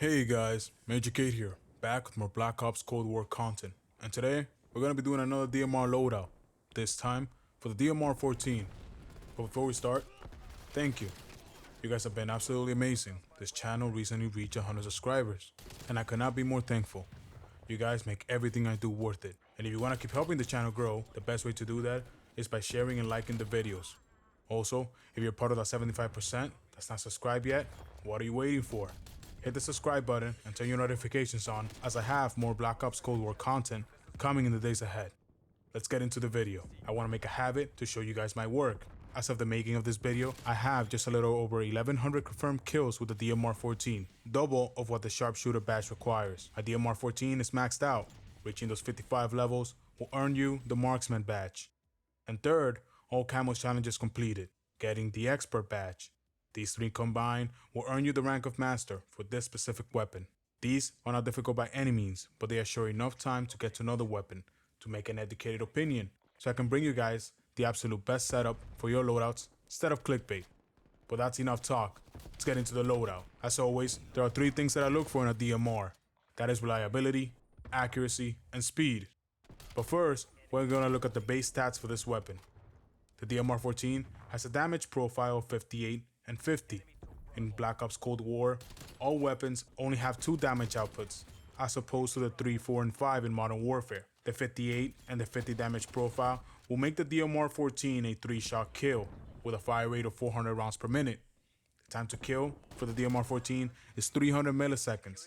Hey guys, MЛJOR here, back with more Black Ops Cold War content, and today we're going to be doing another DMR loadout, this time for the DMR 14. But before we start, thank you. You guys have been absolutely amazing. This channel recently reached 100 subscribers, and I could not be more thankful. You guys make everything I do worth it, and if you want to keep helping the channel grow, the best way to do that is by sharing and liking the videos. Also, if you're part of that 75% that's not subscribed yet, what are you waiting for? Hit the subscribe button and turn your notifications on, as I have more Black Ops Cold War content coming in the days ahead. Let's get into the video. I want to make a habit to show you guys my work. As of the making of this video, I have just a little over 1100 confirmed kills with the DMR 14, double of what the sharpshooter badge requires. A DMR 14 is maxed out. Reaching those 55 levels will earn you the marksman badge. And third, all camo challenges completed, getting the expert badge. These three combined will earn you the rank of master for this specific weapon. These are not difficult by any means, but they are sure enough time to get to know the weapon, to make an educated opinion, so I can bring you guys the absolute best setup for your loadouts instead of clickbait. But that's enough talk. Let's get into the loadout. As always, there are three things that I look for in a DMR. That is reliability, accuracy, and speed. But first, we're going to look at the base stats for this weapon. The DMR 14 has a damage profile of 58 and 50. In Black Ops Cold War, all weapons only have 2 damage outputs, as opposed to the 3, 4, and 5 in Modern Warfare. The 58 and the 50 damage profile will make the DMR 14 a 3-shot kill, with a fire rate of 400 rounds per minute. The time to kill for the DMR 14 is 300 milliseconds,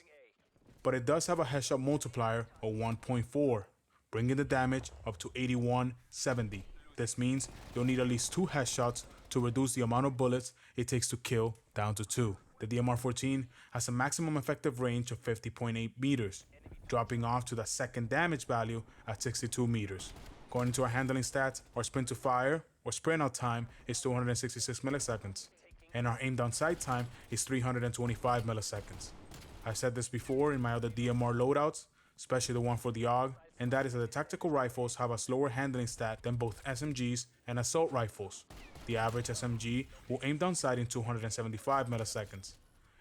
but it does have a headshot multiplier of 1.4, bringing the damage up to 8170. This means you'll need at least 2 headshots to reduce the amount of bullets it takes to kill down to 2. The DMR 14 has a maximum effective range of 50.8 meters, dropping off to the second damage value at 62 meters. According to our handling stats, our sprint to fire or sprint out time is 266 milliseconds, and our aim down sight time is 325 milliseconds. I've said this before in my other DMR loadouts, especially the one for the AUG, and that is that the tactical rifles have a slower handling stat than both SMGs and assault rifles. The average SMG will aim down sight in 275 milliseconds,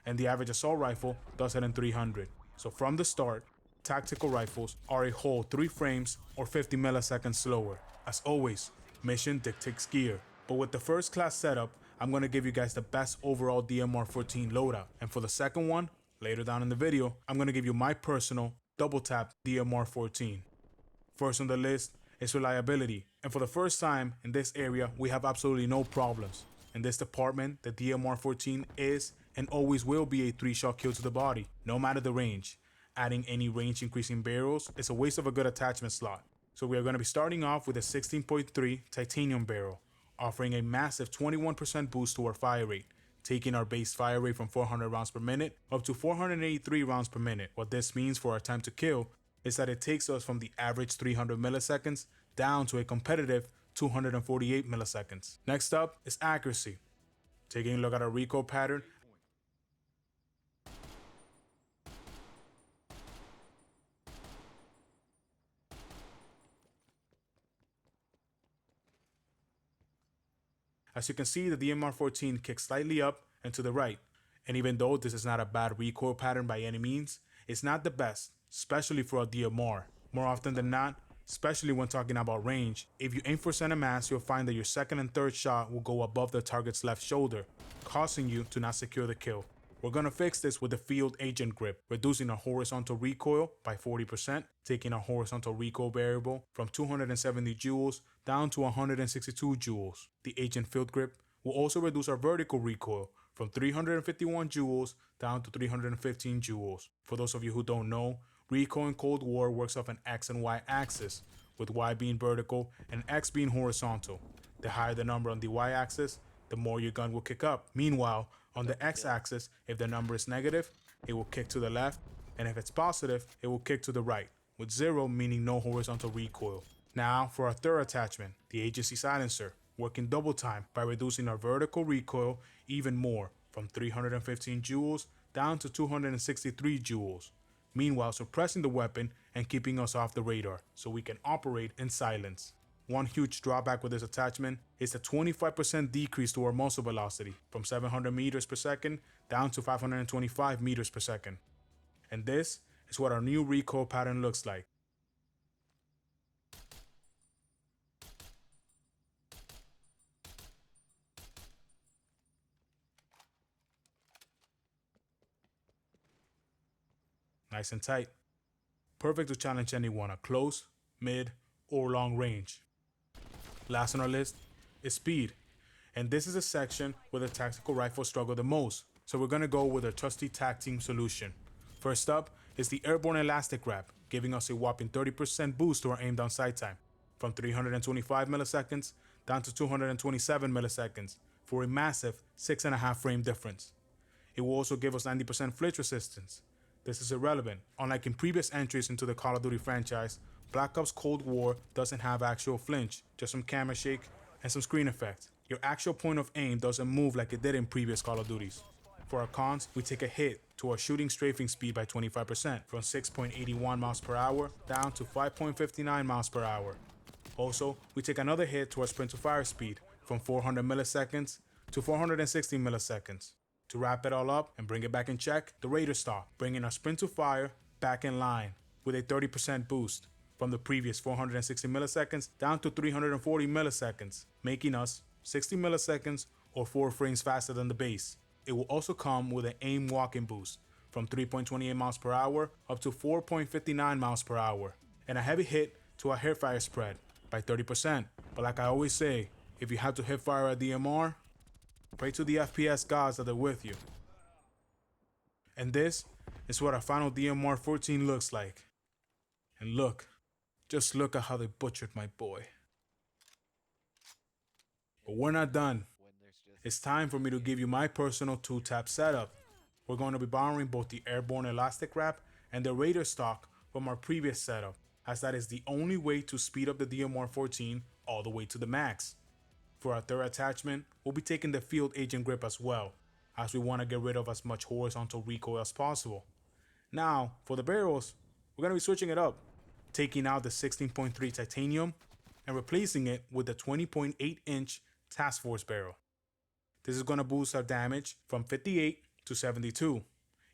and the average assault rifle does it in 300. So from the start, tactical rifles are a whole 3 frames or 50 milliseconds slower. As always, mission dictates gear. But with the first class setup, I'm going to give you guys the best overall DMR 14 loadout. And for the second one, later down in the video, I'm going to give you my personal double tap DMR 14. First on the list is reliability, and for the first time in this area we have absolutely no problems. In this department, the DMR 14 is and always will be a 3-shot kill to the body, no matter the range. Adding any range increasing barrels is a waste of a good attachment slot. So we are going to be starting off with a 16.3 titanium barrel, offering a massive 21% boost to our fire rate, taking our base fire rate from 400 rounds per minute up to 483 rounds per minute. What this means for our time to kill is that it takes us from the average 300 milliseconds down to a competitive 248 milliseconds. Next up is accuracy. Taking a look at our recoil pattern, as you can see, the DMR 14 kicks slightly up and to the right, and even though this is not a bad recoil pattern by any means, it's not the best, especially for a DMR. More often than not, especially when talking about range, if you aim for center mass, you'll find that your second and third shot will go above the target's left shoulder, causing you to not secure the kill. We're going to fix this with the field agent grip, reducing our horizontal recoil by 40%, taking our horizontal recoil variable from 270 joules down to 162 joules. The agent field grip will also reduce our vertical recoil from 351 joules down to 315 joules. For those of you who don't know, recoil in Cold War works off an X and Y axis, with Y being vertical and X being horizontal. The higher the number on the Y axis, the more your gun will kick up. Meanwhile, on the X-axis, if the number is negative, it will kick to the left, and if it's positive, it will kick to the right, with 0 meaning no horizontal recoil. Now for our third attachment, the agency silencer, working double time by reducing our vertical recoil even more, from 315 joules down to 263 joules. Meanwhile suppressing the weapon and keeping us off the radar, so we can operate in silence. One huge drawback with this attachment is the 25% decrease to our muzzle velocity from 700 meters per second down to 525 meters per second. And this is what our new recoil pattern looks like. Nice and tight. Perfect to challenge anyone at close, mid, or long range. Last on our list is speed. And this is a section where the tactical rifles struggle the most. So we're going to go with a trusty tag team solution. First up is the airborne elastic wrap, giving us a whopping 30% boost to our aim down sight time, from 325 milliseconds down to 227 milliseconds, for a massive 6.5 frame difference. It will also give us 90% flinch resistance. This is irrelevant. Unlike in previous entries into the Call of Duty franchise, Black Ops Cold War doesn't have actual flinch, just some camera shake and some screen effect. Your actual point of aim doesn't move like it did in previous Call of Duties. For our cons, we take a hit to our shooting strafing speed by 25%, from 6.81 miles per hour down to 5.59 miles per hour. Also, we take another hit to our sprint to fire speed, from 400 milliseconds to 460 milliseconds. To wrap it all up and bring it back in check, the Raider stock, bringing our sprint to fire back in line with a 30% boost, from the previous 460 milliseconds down to 340 milliseconds, making us 60 milliseconds or 4 frames faster than the base. It will also come with an aim walking boost, from 3.28 miles per hour up to 4.59 miles per hour, and a heavy hit to our hipfire spread by 30%. But like I always say, if you have to hip fire at DMR, pray to the FPS gods that are with you. And this is what our final DMR 14 looks like. And look, just look at how they butchered my boy. But we're not done. It's time for me to give you my personal 2-tap setup. We're going to be borrowing both the airborne elastic wrap and the Raider stock from our previous setup, as that is the only way to speed up the DMR 14 all the way to the max. For our third attachment, we'll be taking the field agent grip as well, as we want to get rid of as much horizontal recoil as possible. Now, for the barrels, we're going to be switching it up, taking out the 16.3 titanium and replacing it with the 20.8-inch Task Force barrel. This is going to boost our damage from 58 to 72,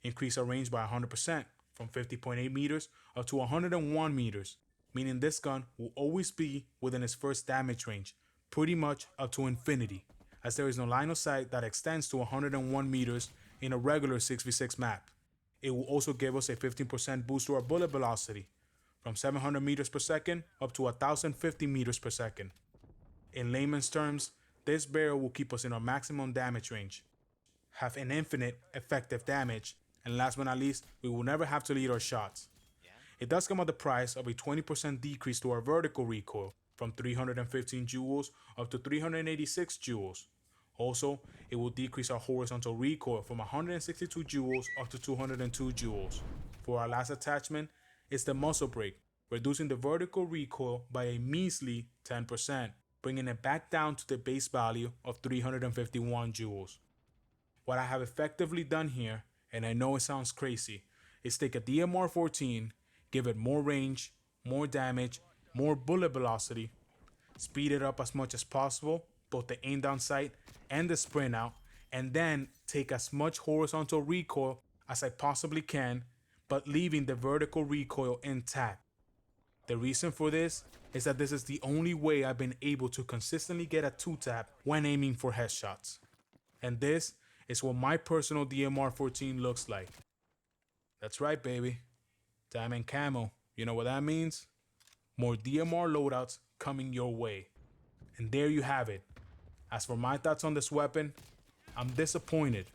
increase our range by 100% from 50.8 meters up to 101 meters, meaning this gun will always be within its first damage range, pretty much up to infinity, as there is no line of sight that extends to 101 meters in a regular 6v6 map. It will also give us a 15% boost to our bullet velocity, from 700 meters per second up to 1050 meters per second. In layman's terms, this barrel will keep us in our maximum damage range, have an infinite effective damage, and last but not least, we will never have to lead our shots. It does come at the price of a 20% decrease to our vertical recoil, from 315 joules up to 386 joules. Also, it will decrease our horizontal recoil from 162 joules up to 202 joules. For our last attachment, it's the muzzle brake, reducing the vertical recoil by a measly 10%, bringing it back down to the base value of 351 joules. What I have effectively done here, and I know it sounds crazy, is take a DMR 14, give it more range, more damage, more bullet velocity, speed it up as much as possible, both the aim down sight and the sprint out, and then take as much horizontal recoil as I possibly can, but leaving the vertical recoil intact. The reason for this is that this is the only way I've been able to consistently get a 2-tap when aiming for headshots. And this is what my personal DMR 14 looks like. That's right, baby. Diamond camo. You know what that means? More DMR loadouts coming your way. And there you have it. As for my thoughts on this weapon, I'm disappointed.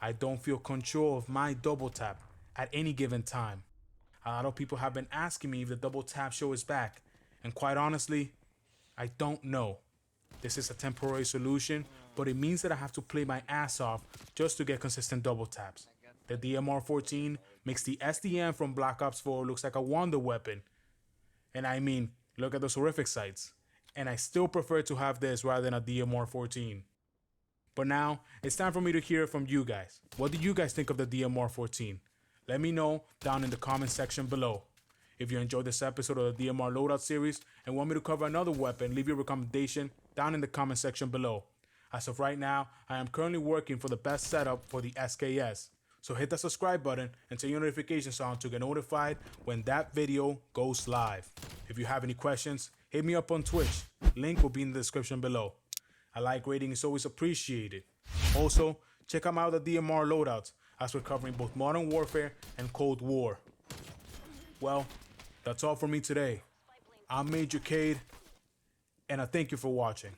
I don't feel control of my double tap at any given time. A lot of people have been asking me if the double tap show is back, and quite honestly, I don't know. This is a temporary solution, but it means that I have to play my ass off just to get consistent double taps. The DMR 14 makes the SDM from Black Ops 4 looks like a wonder weapon. And I mean, look at those horrific sights. And I still prefer to have this rather than a DMR 14. But now, it's time for me to hear from you guys. What do you guys think of the DMR 14? Let me know down in the comment section below. If you enjoyed this episode of the DMR Loadout series and want me to cover another weapon, leave your recommendation down in the comment section below. As of right now, I am currently working for the best setup for the SKS. So hit that subscribe button and turn your notifications on to get notified when that video goes live. If you have any questions, hit me up on Twitch. Link will be in the description below. A like rating is always appreciated. Also, check out my other DMR loadouts as we're covering both Modern Warfare and Cold War. Well, that's all for me today. I'm MΛJOR, and I thank you for watching.